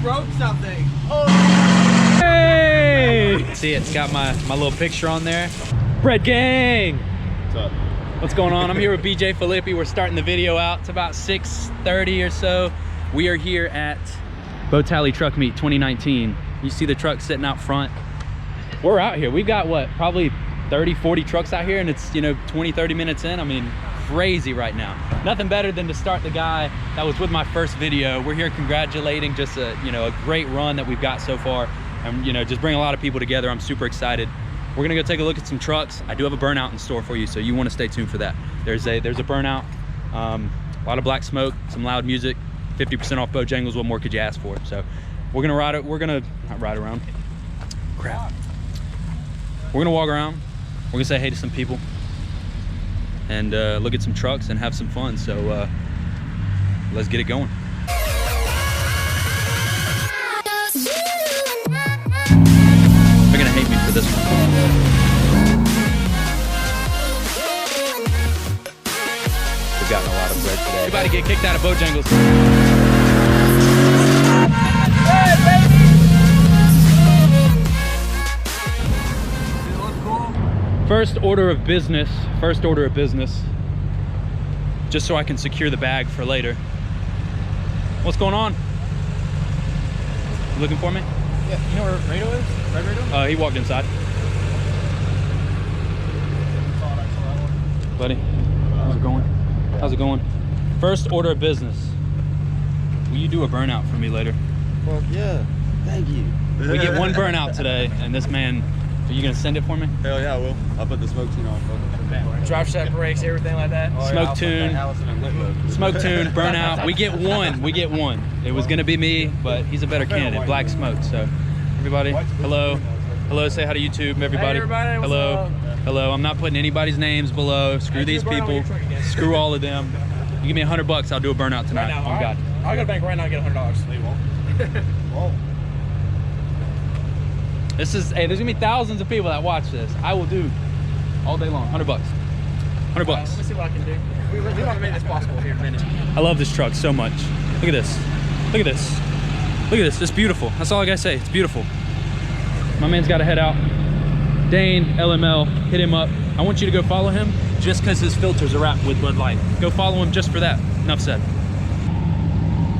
broke something. Oh. Hey! See, it's got my little picture on there. Bread Gang! What's up? What's going on? I'm here with BJ Filippi. We're starting the video out. It's about 6:30 or so. We are here at Bow Tally Truck Meet 2019. You see the truck sitting out front. We're out here. We've got what, probably 30, 40 trucks out here, and it's, you know, 20, 30 minutes in. I mean, crazy right now. Nothing better than to start the guy that was with my first video. We're here congratulating just a, you know, a great run that we've got so far, and, you know, just bring a lot of people together. I'm super excited. We're gonna go take a look at some trucks. I do have a Burnout in store for you, so you want to stay tuned for that. There's a Burnout, a lot of black smoke, some loud music, 50% off Bojangles. What more could you ask for? So we're gonna ride it. We're gonna not ride around. Crap. We're gonna walk around. We're gonna say hey to some people and look at some trucks and have some fun. So let's get it going. They're gonna hate me for this one. We've gotten a lot of bread today. We're about to get kicked out of Bojangles. Hey, baby! First order of business, just so I can secure the bag for later. What's going on? You looking for me? Yeah, you know where Rado is? Red Rado? He walked inside. Buddy, how's it going? How's it going? First order of business. Will you do a Burnout for me later? Well, yeah, thank you. We get one Burnout today, and this man, are you gonna send it for me? Hell yeah, I will. I'll put the smoke tune on. Drive set brakes, everything like that. Oh, Smoke yeah, tune. Smoke tune, Burnout. We get one. We get one. It was gonna be me, but he's a better candidate. Black smoke. So, everybody, hello, hello. Say hi to YouTube, everybody. Hey, everybody. Hello, hello. I'm not putting anybody's names below. Screw these people. Screw all of them. You give me $100, I'll do a Burnout tonight. Right now, Oh God. I'll go to the bank right now and get $100. They won't. This is, hey, there's gonna be thousands of people that watch this. I will do all day long. $100. $100. Let me see what I can do. We want to make this possible here in a minute. I love this truck so much. Look at this. Look at this. Look at this. It's beautiful. That's all I gotta say. It's beautiful. My man's got to head out. Dane, LML, hit him up. I want you to go follow him just because his filters are wrapped with Bud Light. Go follow him just for that. Enough said.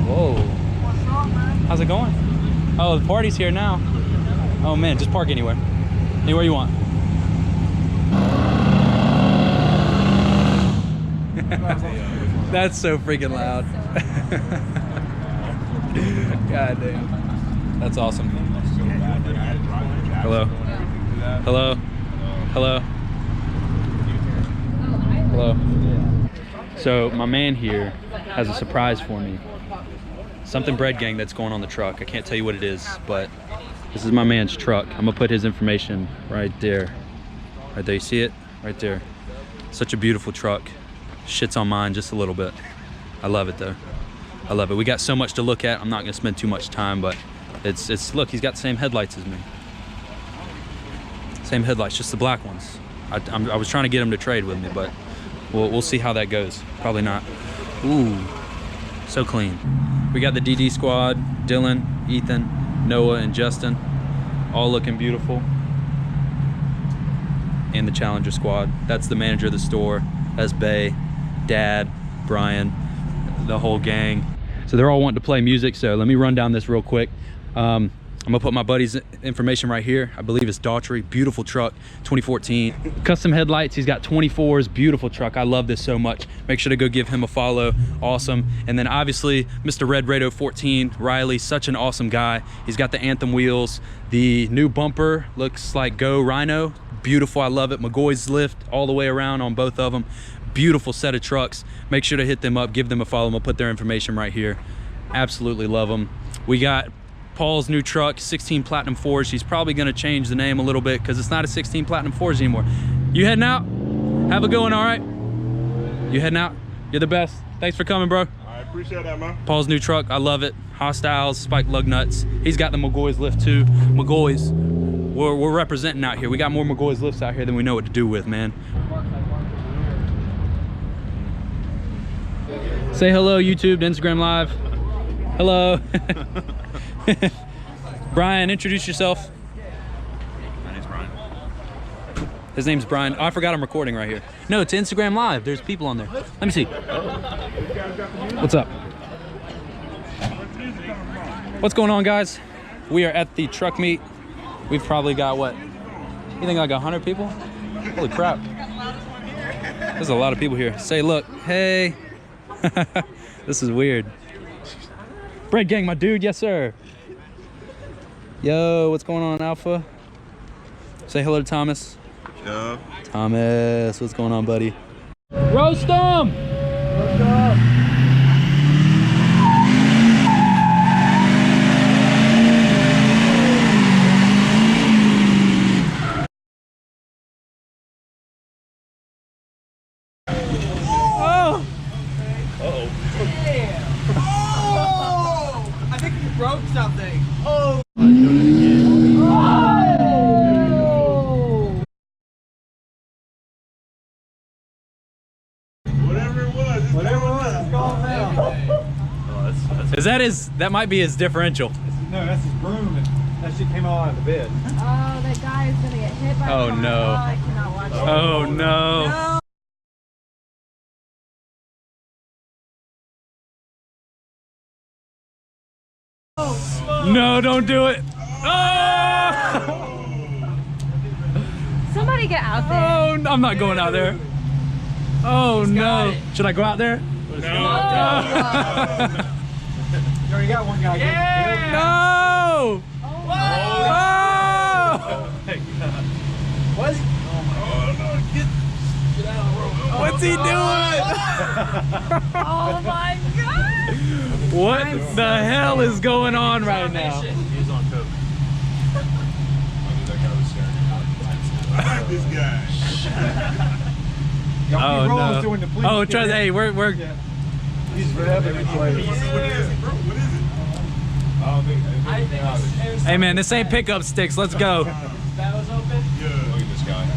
Whoa. What's wrong, man? How's it going? Oh, the party's here now. Oh man, just park anywhere. Anywhere you want. That's so freaking loud. God damn. That's awesome. Hello. Hello. Hello. Hello. So my man here has a surprise for me. Something Bread Gang that's going on the truck. I can't tell you what it is, but this is my man's truck. I'm gonna put his information right there. Right there, you see it? Right there. Such a beautiful truck. Shit's on mine just a little bit. I love it though. I love it. We got so much to look at. I'm not gonna spend too much time, but it's look, he's got the same headlights as me. Same headlights, just the black ones. I was trying to get him to trade with me, but we'll see how that goes. Probably not. Ooh, so clean. We got the DD squad, Dylan, Ethan, Noah, and Justin, all looking beautiful. And the Challenger squad. That's the manager of the store. That's Bay, Dad, Brian, the whole gang. So they're all wanting to play music, so let me run down this real quick. I'm gonna put my buddy's information right here. I believe it's Daughtry, beautiful truck, 2014. Custom headlights, he's got 24s, beautiful truck. I love this so much. Make sure to go give him a follow, awesome. And then obviously, Mr. Red Rado 14, Riley, such an awesome guy. He's got the Anthem wheels. The new bumper looks like Go Rhino, beautiful, I love it. McGoy's lift all the way around on both of them. Beautiful set of trucks. Make sure to hit them up, give them a follow. I'll put their information right here. Absolutely love them. We got Paul's new truck, 16 Platinum Forge. He's probably gonna change the name a little bit because it's not a 16 Platinum Forge anymore. You heading out? Have a good one, all right? You heading out? You're the best. Thanks for coming, bro. I appreciate that, man. Paul's new truck, I love it. Hostiles, spiked lug nuts. He's got the McGoy's lift too. McGoy's, we're representing out here. We got more McGoy's lifts out here than we know what to do with, man. Say hello, YouTube, to Instagram Live. Hello. Brian, introduce yourself. My name's Brian. His name's Brian. Oh, I forgot I'm recording right here. No, it's Instagram Live. There's people on there. Let me see. What's up? What's going on, guys? We are at the truck meet. We've probably got, what? You think like 100 people? Holy crap. There's a lot of people here. Say, look, hey. This is weird. Break gang, my dude. Yes, sir. Yo, what's going on, Alpha? Say hello to Thomas. Yeah. Thomas, what's going on, buddy? Roast 'em! What's up? Oh! Uh-oh. Oh! I think you broke something. Oh! Is that his, that might be his differential. No, that's his broom. That shit came all out of the bed. Oh, that guy is gonna get hit by Oh, a car. no. Oh, I cannot watch it. Oh no. No, don't do it. Oh! Somebody get out there. Oh, I'm not going out there. Oh no. Should I go out there? Oh. You already got one guy. Yeah! No! Oh, What? What's he doing? oh my god! What the hell is going on right now? He's on coke. That guy was staring. I like this guy. Oh no. Doing the police Oh, try. Hey, we're. He's revving the place. What is it, bro? What is it? I don't think Hey man, this ain't pickup sticks. Let's go. that was open? Yeah. Look at this guy.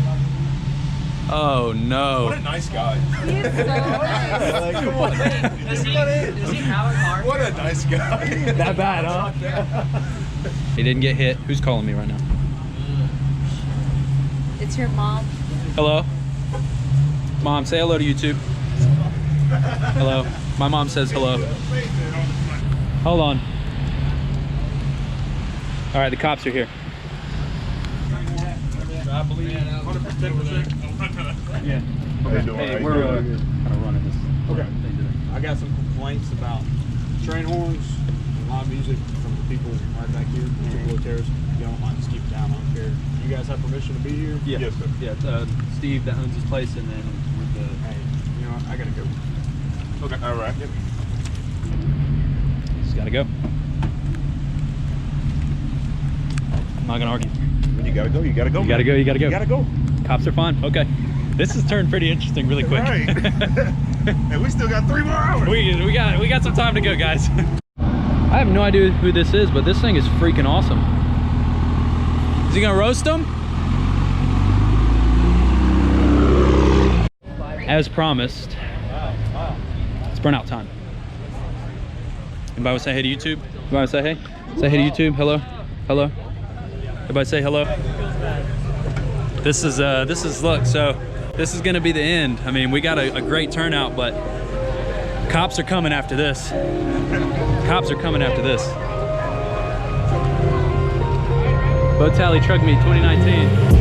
Oh no. What a nice guy. He's so nice. Come on. Does he have a car? What a nice guy. That bad, huh? He didn't get hit. Who's calling me right now? It's your mom. Hello? Mom, say hello to YouTube. Hello. My mom says hello. Hold on. All right, the cops are here. I believe 110%. Yeah. Hey, we're kind of running this. Okay. I got some complaints about train horns and loud music from the people right back here. Particular terrorists. You don't mind, just keep it down. I don't care. You guys have permission to be here? Yeah. Yes, sir. Yeah, Steve that owns this place, and then we're the. Hey, you know what? I gotta go. Okay. All right. Yep. Just gotta go. I'm not gonna argue. When you gotta go, you gotta go. You gotta go. You gotta go. You gotta go. Cops are fine. Okay. This has turned pretty interesting really quick. Right. And we still got 3 more hours. we got some time to go, guys. I have no idea who this is, but this thing is freaking awesome. Is he gonna roast them? As promised, it's burnout time. Anybody want to say hey to YouTube? Anybody want to say hey? Say hey to YouTube. Hello, hello. Everybody say hello. This is look. So this is gonna be the end. I mean, we got a great turnout, but cops are coming after this. Cops are coming after this. Boat Tally Truck Meet 2019.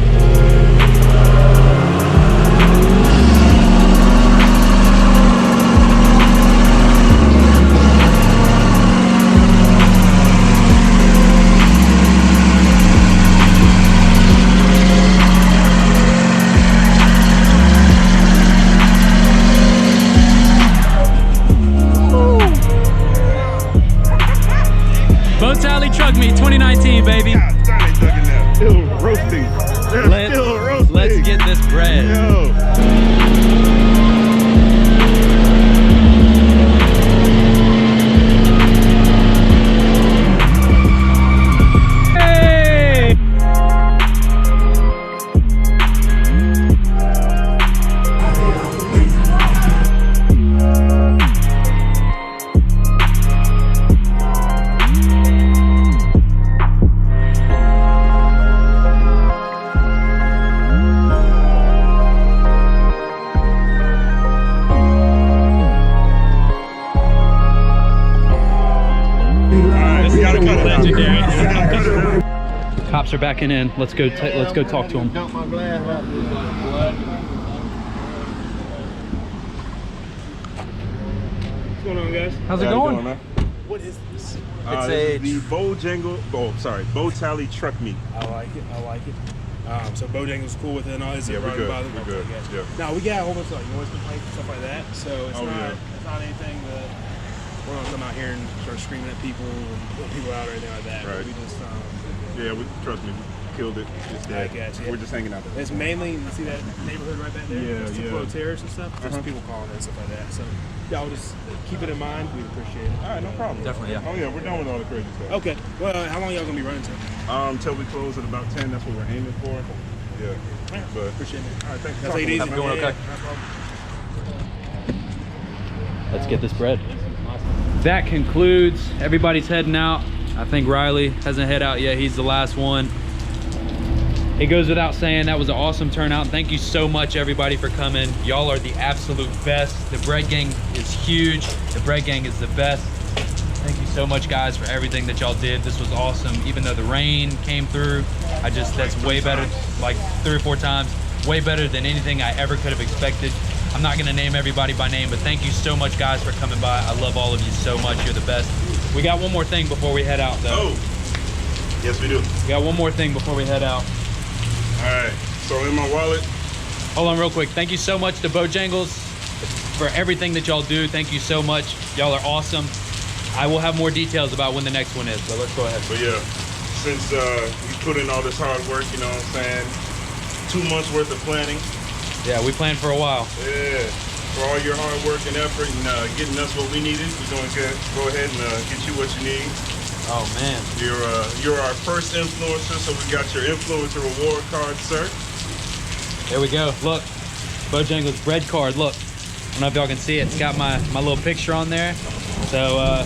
Boat Tally Truck Meet 2019, baby. God, darn it, Doug in there. Still roasting. They're still roasting. Let's get this bread. Yo. Hey! guys. We gotta cut it out. Legendary. We gotta cut it out. Cops are backing in. Let's go talk to them. Dump my glass out this What's going on, guys? How's it How you going? doing, man? What is this? This is the Bow Tally Truck Meet. I like it. I like it. So Bojangles cool with it and all. Is Yeah, it we're right good. by the We're good. Yeah. No, we got a whole bunch of like noise complaints and stuff like that. So it's Oh, not yeah. it's not anything that we're gonna come out here and start screaming at people and put people out or anything like that. Right. But we just Yeah, trust me, we killed it. Just I that. got you. We're just hanging out. it's mainly you see that neighborhood right back there. Yeah, It's the yeah. Flow Terrace and stuff. Just Uh-huh. people calling and stuff like that. So y'all just keep it in mind. We appreciate it. All right, no problem. Definitely, yeah. Oh yeah, we're done with all the crazy stuff. Okay. Well, how long y'all gonna be running to? Till we close at about 10. That's what we're aiming for. Yeah. But Appreciate it. all right, thanks. Y'all take it easy. Have a good one, Yeah, okay. no problem. Let's get this bread. That concludes. Everybody's heading out. I think Riley hasn't head out yet. He's the last one. It goes without saying, that was an awesome turnout. Thank you so much, everybody, for coming. Y'all are the absolute best. The bread gang is huge. The bread gang is the best. Thank you so much, guys, for everything that y'all did. This was awesome. Even though the rain came through, that's way better, like 3 or 4 times, way better than anything I ever could have expected. I'm not gonna name everybody by name, but thank you so much, guys, for coming by. I love all of you so much. You're the best. We got one more thing before we head out, though. Oh, yes, we do. We got one more thing before we head out. All right. So in my wallet. Hold on real quick. Thank you so much to Bojangles for everything that y'all do. Thank you so much. Y'all are awesome. I will have more details about when the next one is, but let's go ahead. But yeah, since you put in all this hard work, you know what I'm saying? 2 months worth of planning. Yeah, we planned for a while. Yeah. For all your hard work and effort and getting us what we needed, we're going to go ahead and get you what you need. Oh, man. You're our first influencer, so we got your influencer reward card, sir. There we go. Look, Bojangles bread card. Look, I don't know if y'all can see it. It's got my little picture on there. So,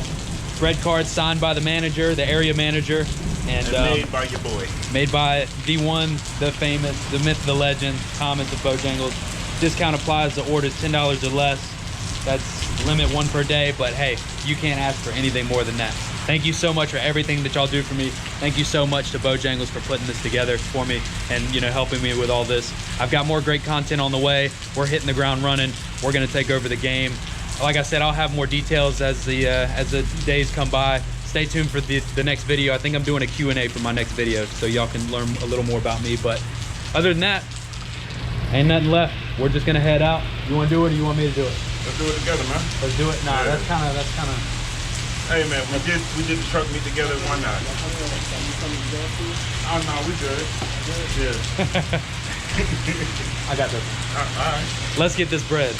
bread card signed by the manager, the area manager. And made by your boy. Made by the one, the famous, the myth, the legend, Thomas of Bojangles. Discount applies to orders $10 or less. That's limit 1 per day, but hey, you can't ask for anything more than that. Thank you so much for everything that y'all do for me. Thank you so much to Bojangles for putting this together for me and, you know, helping me with all this. I've got more great content on the way. We're hitting the ground running. We're gonna take over the game. Like I said, I'll have more details as the days come by. Stay tuned for the next video. I think I'm doing a Q&A for my next video, so y'all can learn a little more about me. But other than that, ain't nothing left. We're just gonna head out. You wanna do it or you want me to do it? Let's do it together, man. Let's do it. Nah, Yeah. that's kind of. Hey man, we did the truck meet together one night. Oh no, we good. Yeah. I got this. All right. Let's get this bread.